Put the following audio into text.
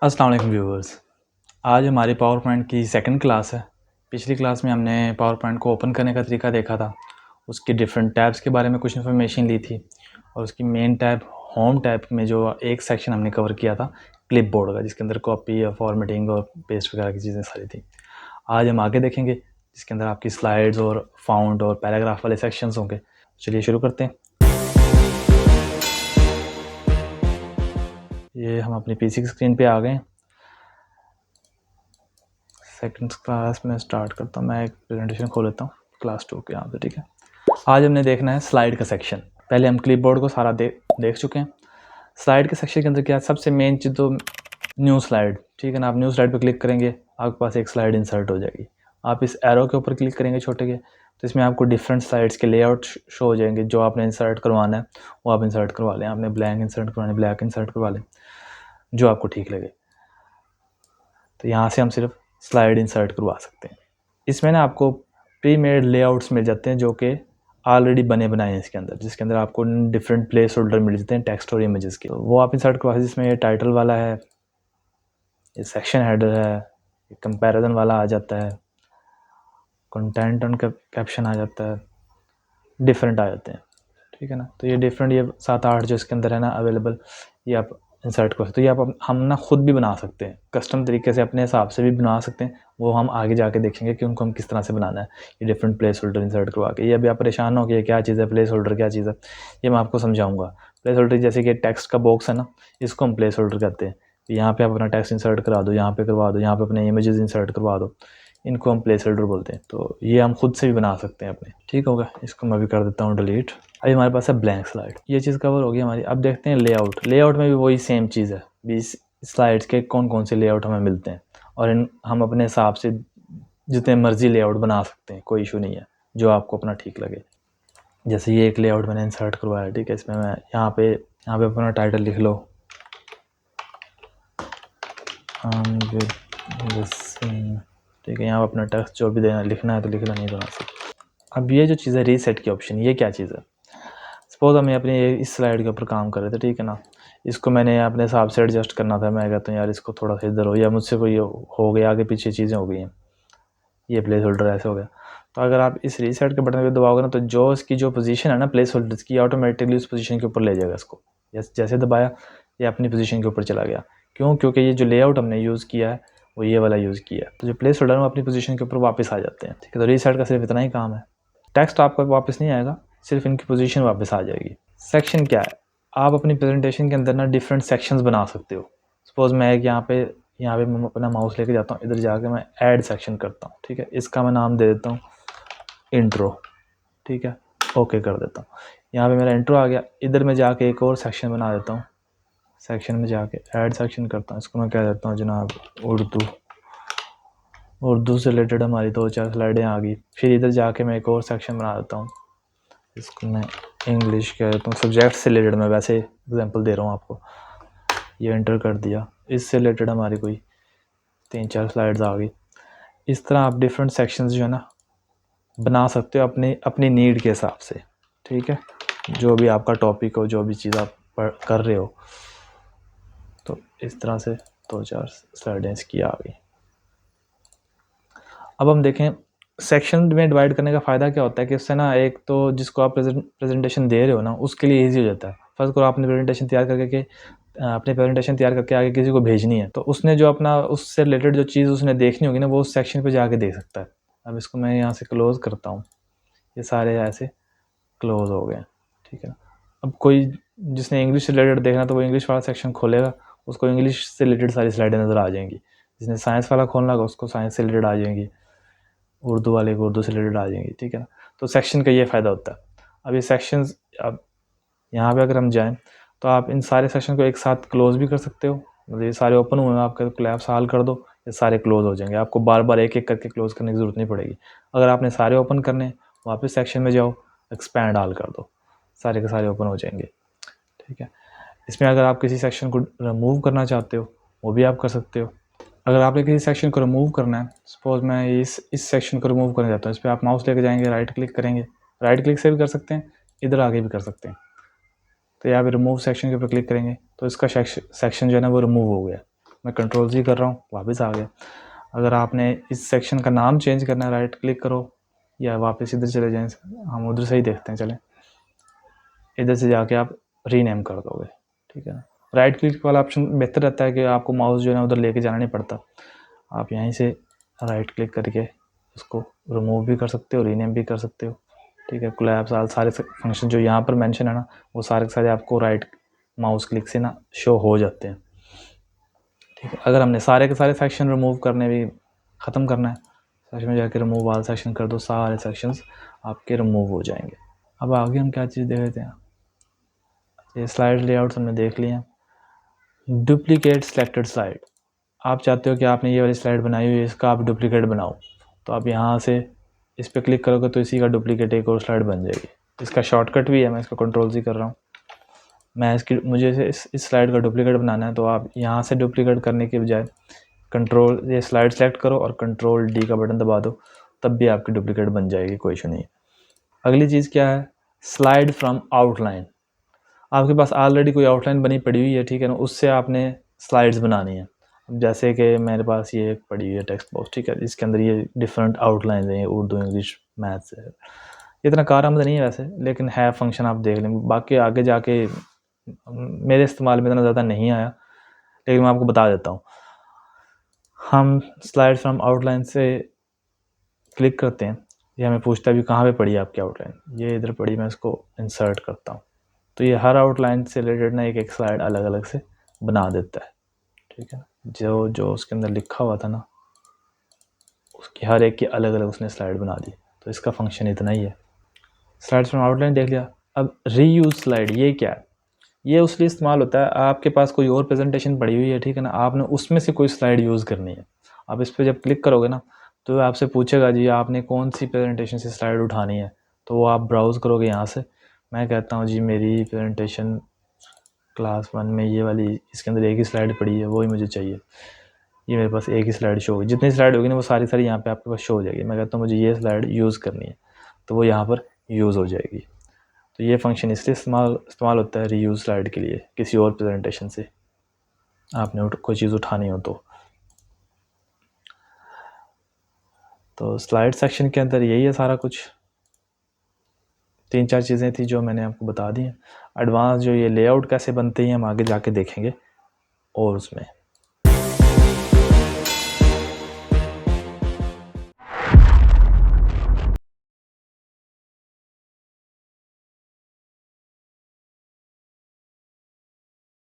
अस्सलाम वालेकुम व्यूअर्स। आज हमारी पावर पॉइंट की सेकंड क्लास है। पिछली क्लास में हमने पावर पॉइंट को ओपन करने का तरीका देखा था, उसकी डिफरेंट टैब्स के बारे में कुछ इन्फॉर्मेशन ली थी और उसकी मेन टैब होम टैब में जो एक सेक्शन हमने कवर किया था क्लिपबोर्ड का, जिसके अंदर कॉपी और फॉर्मेटिंग और पेस्ट वगैरह की चीज़ें सारी थी। आज हम आगे देखेंगे जिसके अंदर आपकी स्लाइड्स और फाउंड और पैराग्राफ वाले सेक्शंस होंगे। चलिए शुरू करते हैं। ये हम अपनी पीसी की स्क्रीन पे आ गए। सेकंड क्लास में स्टार्ट करता हूँ। मैं एक प्रेजेंटेशन खोल लेता हूँ क्लास 2 के यहाँ पे, ठीक है। आज हमने देखना है स्लाइड का सेक्शन। पहले हम क्लिपबोर्ड को सारा देख चुके हैं। स्लाइड के सेक्शन के अंदर क्या है, सबसे मेन चीज़ तो न्यू स्लाइड, ठीक है ना। आप न्यू स्लाइड पे क्लिक करेंगे, आपके पास एक स्लाइड इंसर्ट हो जाएगी। आप इस एरो के ऊपर क्लिक करेंगे छोटे के, तो इसमें आपको डिफरेंट स्लाइड्स के लेआउट शो हो जाएंगे। जो आपने इंसर्ट करवाना है वो आप इंसर्ट करवा लें। आपने ब्लैंक इंसर्ट करवाना है, ब्लैक इंसर्ट करवा लें, जो आपको ठीक लगे। तो यहाँ से हम सिर्फ स्लाइड इंसर्ट करवा सकते हैं। इसमें ना आपको प्री मेड लेआउट्स मिल जाते हैं जो कि ऑलरेडी बने बनाए हैं इसके अंदर, जिसके अंदर आपको डिफरेंट प्लेस होल्डर मिल जाते हैं टेक्स्ट और इमेजेस के। वो आप इंसर्ट करवा सकते हैं। जिसमें ये टाइटल वाला है, ये सेक्शन हेडर है, ये कंपैरिजन वाला आ जाता है, कंटेंट एंड कैप्शन आ जाता है, डिफरेंट आ जाते हैं, ठीक है ना। तो ये डिफरेंट, ये 7-8 जो इसके अंदर है ना अवेलेबल, ये आप इंसर्ट कर सकते हो। ये आप हम ना खुद भी बना सकते हैं, कस्टम तरीके से अपने हिसाब से भी बना सकते हैं। वो हम आगे जाके देखेंगे कि उनको हम किस तरह से बनाना है, ये डिफरेंट प्लेस होल्डर इंसर्ट करवा के। ये अभी आप परेशान हो कि ये क्या चीज़ है, प्लेस होल्डर क्या चीज़ है, ये मैं आपको समझाऊंगा। प्लेस होल्डर जैसे कि टेक्स्ट का बॉक्स है ना, इसको हम प्लेस होल्डर कहते हैं। यहाँ पे आप अपना टेक्स्ट इंसर्ट करा दो, यहाँ पे करवा दो, यहाँ पे अपने इमेजेस इंसर्ट करवा दो, इनको हम प्लेस होल्डर बोलते हैं। तो ये हम खुद से भी बना सकते हैं अपने, ठीक होगा। इसको मैं भी कर देता हूँ डिलीट। अभी हमारे पास है ब्लैंक स्लाइड, ये चीज़ कवर होगी हमारी। अब देखते हैं लेआउट। लेआउट में भी वही सेम चीज़ है, 20 स्लाइड्स के कौन कौन से लेआउट हमें मिलते हैं, और हम अपने हिसाब से जितने मर्जी लेआउट बना सकते हैं, कोई इशू नहीं है, जो आपको अपना ठीक लगे। जैसे ये एक लेआउट मैंने इंसर्ट करवाया, ठीक है। इसमें मैं यहाँ पे अपना टाइटल लिख लो, ठीक है। यहाँ अपना टेक्स्ट जो भी देना लिखना है तो लिखना, नहीं बना सकते। अब ये जो चीज़ है रीसेट की ऑप्शन, ये क्या चीज़ है। सपोज हमें अपने इस स्लाइड के ऊपर काम कर रहे थे, ठीक है ना। इसको मैंने अपने हिसाब से एडजस्ट करना था। मैं कहता हूँ यार इसको थोड़ा सा इधर हो, या मुझसे कोई हो गया, आगे पीछे चीज़ें हो गई हैं, ये प्लेस होल्डर ऐसे हो गया। तो अगर आप इस रीसेट के बटन पे दबाओगे ना, तो जो इसकी जो पोजीशन है ना प्लेस होल्डर्स की, ऑटोमेटिकली उस पोजीशन के ऊपर ले जाएगा इसको। जैसे दबाया, ये अपनी पोजीशन के ऊपर चला गया। क्यों? क्योंकि ये जो लेआउट हमने यूज़ किया है वो ये वाला यूज़ किया है। तो जो प्लेस होल्डर है वो अपनी पोजीशन के ऊपर वापस आ जाते हैं, ठीक है। तो रीसेट का सिर्फ इतना ही काम है। टेक्स्ट आपका वापस नहीं आएगा, सिर्फ इनकी पोजीशन वापस आ जाएगी। सेक्शन क्या है, आप अपनी प्रेजेंटेशन के अंदर ना डिफरेंट सेक्शंस बना सकते हो। सपोज मैं एक यहाँ पे मैं अपना माउस लेके जाता हूँ, इधर जाके मैं ऐड सेक्शन करता हूँ, ठीक है। इसका मैं नाम दे देता हूँ इंट्रो, ठीक है। ओके कर देता हूँ। यहाँ पे मेरा इंट्रो आ गया। इधर मैं जाके एक और सेक्शन बना देता हूँ। सेक्शन में जाके ऐड सेक्शन करता हूँ। इसको मैं कह देता हूँ जनाब उर्दू से रिलेटेड हमारी 2-4 स्लाइडें आ गई। फिर इधर जाके मैं एक और सेक्शन बना देता हूँ, इसको मैं इंग्लिश कह देता हूँ। सब्जेक्ट से रिलेटेड, मैं वैसे एग्जांपल दे रहा हूँ आपको। ये एंटर कर दिया, इससे रिलेटेड हमारी कोई 3-4 स्लाइड्स आ गई। इस तरह आप डिफरेंट सेक्शंस जो है ना बना सकते हो अपनी अपनी नीड के हिसाब से, ठीक है। जो भी आपका टॉपिक हो, जो भी चीज़ आप कर रहे हो, तो इस तरह से 2-4 स्लाइडें इसकी आ गई। अब हम देखें सेक्शन में डिवाइड करने का फ़ायदा क्या होता है कि उससे ना, एक तो जिसको आप प्रेजेंटेशन दे रहे हो ना उसके लिए ईजी हो जाता है। फर्स्ट को आपने प्रेजेंटेशन तैयार करके अपनी प्रेजेंटेशन तैयार करके आगे किसी को भेजनी है, तो उसने जो अपना उससे रिलेटेड जो चीज़ उसने देखनी होगी ना, वो उस सेक्शन पे जाके देख सकता है। अब इसको मैं यहाँ से क्लोज़ करता हूँ, ये सारे ऐसे क्लोज़ हो गए, ठीक है ना। अब कोई जिसने इंग्लिश से रिलेटेड देखना तो वो इंग्लिश वाला सेक्शन खोलेगा, उसको इंग्लिश से रिलेटेड सारी स्लाइडें नज़र आ जाएंगी। जिसने साइंस वाला खोलना होगा उसको साइंस से रिलेटेड आ जाएंगी, उर्दू वाले को उर्दू से रिलेटेड आ जाएंगी, ठीक है ना। तो सेक्शन का ये फ़ायदा होता है। अब ये सेक्शंस, अब यहाँ पे अगर हम जाएं तो आप इन सारे सेक्शन को एक साथ क्लोज़ भी कर सकते हो। मतलब ये सारे ओपन हुए हैं, आपका कोलैप्स हाल कर दो, ये सारे क्लोज़ हो जाएंगे। आपको बार बार एक एक करके क्लोज़ करने की ज़रूरत नहीं पड़ेगी। अगर आपने सारे ओपन करने, वापस सेक्शन में जाओ, एक्सपैंड हाल कर दो, सारे के सारे ओपन हो जाएंगे, ठीक है। इसमें अगर आप किसी सेक्शन को रिमूव करना चाहते हो वो भी आप कर सकते हो। अगर आपने किसी सेक्शन को रिमूव करना है, सपोज मैं इस सेक्शन को रिमूव करना चाहता हूँ, इस पर आप माउस लेके जाएंगे, राइट क्लिक करेंगे, राइट क्लिक से भी कर सकते हैं, इधर आगे भी कर सकते हैं। तो यहाँ पे रिमूव सेक्शन के ऊपर क्लिक करेंगे तो इसका सेक्शन जो है ना वो रिमूव हो गया। मैं कंट्रोल जी कर रहा हूँ, वापस आ गया। अगर आपने इस सेक्शन का नाम चेंज करना है, राइट क्लिक करो या वापस इधर चले जाएं, हम उधर से ही देखते हैं, चलें इधर से जाके आप रीनेम कर दोगे, ठीक है ना। राइट क्लिक वाला ऑप्शन बेहतर रहता है कि आपको माउस जो है ना उधर लेके जाना नहीं पड़ता, आप यहीं से राइट क्लिक करके उसको रिमूव भी कर सकते हो, रीनेम भी कर सकते हो, ठीक है। कोलैप्स आल सारे फंक्शन जो यहाँ पर मेंशन है ना, वो सारे के सारे आपको राइट माउस क्लिक से ना शो हो जाते हैं, ठीक है। अगर हमने सारे के सारे सेक्शन रिमूव करने भी ख़त्म करना है, सेक्शन में जाके रिमूव आल सेक्शन कर दो, सारे सेक्शंस आपके रिमूव हो जाएंगे। अब आगे हम क्या चीज़ देख लेते हैं, ये स्लाइड लेआउट्स हमने देख लिए हैं। डुप्लीकेट सेलेक्टेड स्लाइड, आप चाहते हो कि आपने ये वाली स्लाइड बनाई हुई है, इसका आप डुप्लीकेट बनाओ, तो आप यहाँ से इस पर क्लिक करोगे तो इसी का डुप्लीकेट एक और स्लाइड बन जाएगी। इसका शॉर्टकट भी है, मैं इसका कंट्रोल सी कर रहा हूँ। मैं मुझे इस स्लाइड का डुप्लीकेट बनाना है, तो आप यहाँ से डुप्लीकेट करने के बजाय कंट्रोल ये स्लाइड सेलेक्ट करो और कंट्रोल डी का बटन दबा दो, तब भी आपकी डुप्लीकेट बन जाएगी, कोई इशू नहीं है। अगली चीज़ क्या है, स्लाइड फ्रॉम आउटलाइन। आपके पास ऑलरेडी कोई आउटलाइन बनी पड़ी हुई है, ठीक है ना, उससे आपने स्लाइड्स बनानी है। जैसे कि मेरे पास ये एक पड़ी हुई है टेक्स्ट बॉक्स, ठीक है, इसके अंदर ये डिफरेंट आउटलाइन हैं, उर्दू, इंग्लिश, मैथ्स है। इतना कारआमद नहीं है वैसे, लेकिन है फंक्शन, आप देख लें। बाकी आगे जाके मेरे इस्तेमाल में इतना ज़्यादा नहीं आया, लेकिन मैं आपको बता देता हूँ। हम स्लाइड फ्रॉम आउटलाइन से क्लिक करते हैं, ये हमें पूछता है भी कहाँ पे पड़ी है आपकी आउटलाइन, ये इधर पड़ी, मैं इसको इंसर्ट करता हूँ, तो ये हर आउटलाइन से रिलेटेड ना एक एक स्लाइड अलग अलग से बना देता है, ठीक है ना। जो जो उसके अंदर लिखा हुआ था ना, उसकी हर एक की अलग अलग उसने स्लाइड बना दी, तो इसका फंक्शन इतना ही है। स्लाइड्स फ्रॉम आउटलाइन देख लिया। अब रीयूज स्लाइड, ये क्या है, ये उसलिए इस्तेमाल होता है, आपके पास कोई और प्रेजेंटेशन पड़ी हुई है, ठीक है ना, आपने उसमें से कोई स्लाइड यूज़ करनी है। आप इस पर जब क्लिक करोगे ना, तो आपसे पूछेगा जी आपने कौन सी प्रेजेंटेशन से स्लाइड उठानी है, तो वो आप ब्राउज़ करोगे यहाँ से। मैं कहता हूँ जी मेरी प्रेजेंटेशन क्लास 1 में ये वाली, इसके अंदर एक ही स्लाइड पड़ी है, वो ही मुझे चाहिए। ये मेरे पास एक ही स्लाइड शो होगी, जितनी स्लाइड होगी ना वो सारी सारी यहाँ पे आपके पास शो हो जाएगी। मैं कहता हूँ मुझे ये स्लाइड यूज़ करनी है, तो वो यहाँ पर यूज़ हो जाएगी। तो ये फंक्शन इसलिए इस्तेमाल होता है रीयूज स्लाइड के लिए, किसी और प्रेजेंटेशन से आपने कोई चीज़ उठानी हो तो स्लाइड सेक्शन के अंदर यही है सारा कुछ। 3-4 चीज़ें थी जो मैंने आपको बता दी हैं। एडवांस जो ये लेआउट कैसे बनते हैं हम आगे जाके देखेंगे और उसमें